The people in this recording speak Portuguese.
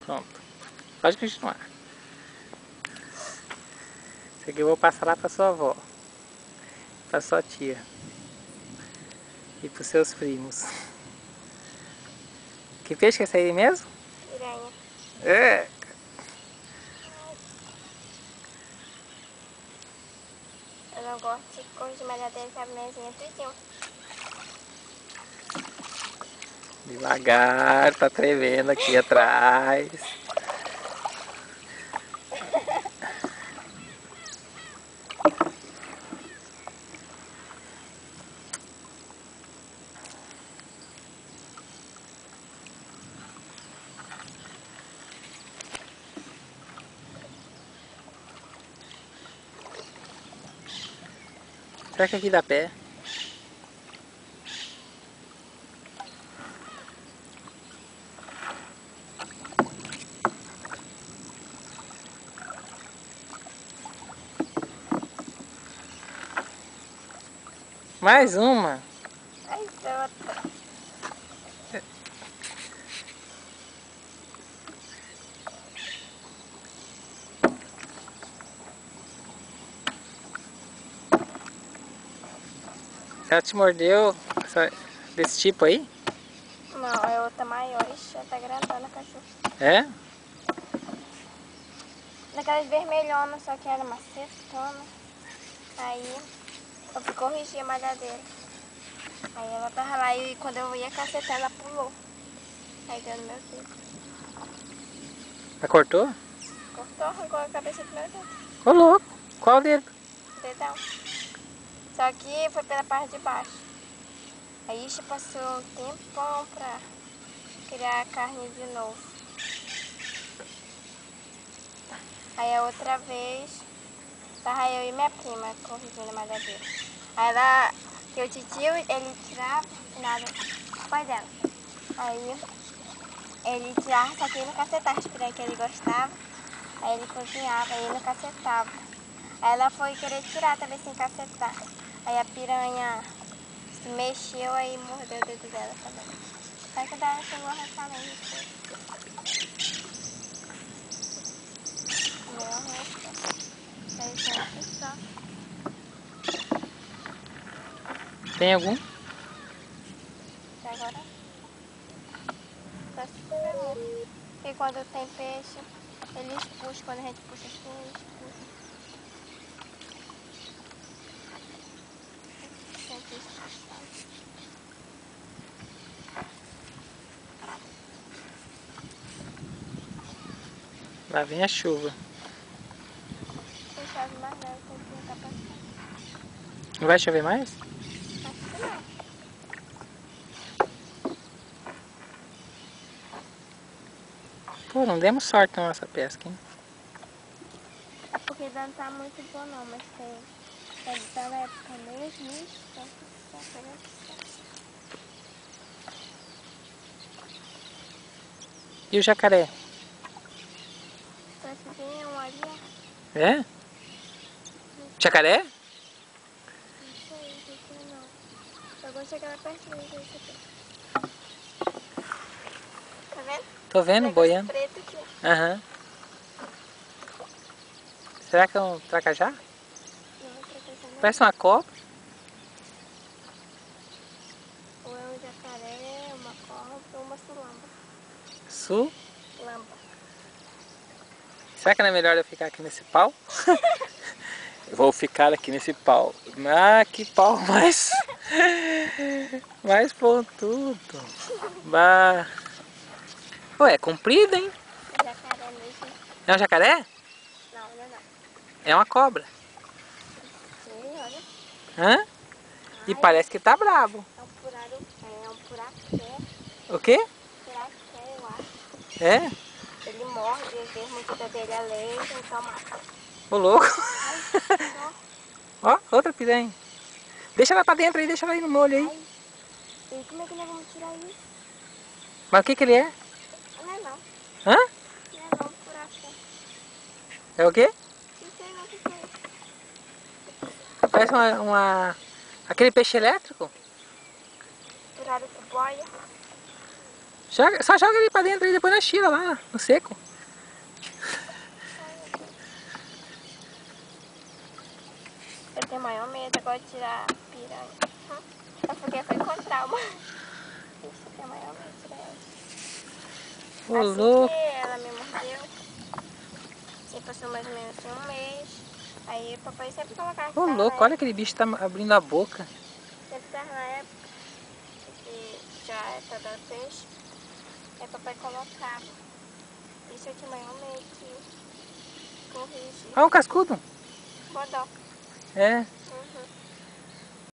Pronto. Pode continuar. Isso aqui eu vou passar lá pra sua avó. Pra sua tia. E pros seus primos. Que peixe que é esse aí mesmo? Piranha. É. Eu não gosto de cor de malhadeira, sabe? Mesinha tudinho. Devagar, tá tremendo aqui atrás. Será que aqui dá pé? Mais uma. Ai, outra. Ela te mordeu desse tipo aí? Não, é outra maior. Ixi, ela tá grandona, cachorro. É? Daquelas vermelhonas, só que era uma cestona. Aí eu fui corrigir a malhadeira. Aí ela tava lá e quando eu ia cacetar, ela pulou. Aí deu no meu dedo. Ela cortou? Cortou, arrancou a cabeça do meu dedo. Ô louco, qual dedo? Dedão. Só que foi pela parte de baixo. Aí ixi, passou um tempão pra criar a carne de novo. Aí a outra vez, tava eu e minha prima corrigindo a malhadeira. Aí ela, que o titio, ele tirava nada do pai dela. Aí ele tirava, só que ele não cacetava as piranhas que ele gostava. Aí ele cozinhava, aí ele não cacetava. Aí ela foi querer tirar também sem cacetar. Aí a piranha se mexeu, aí mordeu o dedo dela também. Aí que ela chegou a arrancar mesmo depois. Meu rosto. Aí sempre só. Tem algum? Até agora só se tiver muito. Porque quando tem peixe, eles puxam. Quando a gente puxa assim, eles puxam. Sempre expulsando. Lá vem a chuva. Não chove mais não, o tempinho tá passando. Não vai chover mais? Acho que não. Pô, não demos sorte na nossa pesca, hein? É porque não tá muito bom não, mas tem. Tá na época mesmo, isso, então tá pegando certo. E o jacaré? Parece que tem um ali, ó. É? Jacaré? Não sei, não sei não. Só vou chegar lá pertinho e ver isso aqui. Tá vendo? Tô vendo, Negócio boiando. preto aqui. Aham. Será que é um tracajá? Não, outra coisa não. Parece uma cobra. Ou é um jacaré, uma cobra ou uma sulamba. Sul? Lamba. Será que não é melhor eu ficar aqui nesse pau? Eu vou ficar aqui nesse pau. Ah, que pau mais... mais pontudo. Bah. Ué, é comprido, hein? Jacaré mesmo. É um jacaré? Não, não é não. É uma cobra. Sim, olha. Hã? E Ai, parece que tá brabo. é um puraruqué, é um puraqué. O quê? Puraqué, eu acho. É? Ele morde, às vezes mordida dele é leite, então mata. Ô louco. Ai, só. Ó, outra piranha. Deixa ela pra dentro aí, deixa ela aí no molho aí. Ai. E como é que nós vamos tirar isso? Mas o que que ele é? Não é não. Hã? Não é não, puraqué. É o quê? Não sei não o que é isso. Parece aquele peixe elétrico. Purarucu boia. Só joga ele pra dentro e depois nós tira lá no seco. Eu tenho maior medo agora de tirar a piranha. É porque foi com trauma. Eu tenho maior medo de tirar ela. Ô, Assim louco. que ela me mordeu, você passou mais ou menos um mês. Aí o papai sempre colocava que Ô, tava louco, na olha época. aquele bicho tá abrindo a boca. Sempre tava na época que já é pra dar peixe. Aí papai colocava. Isso eu tinha maior medo de corrigir. Ah, um cascudo. Bodó. É. Uhum.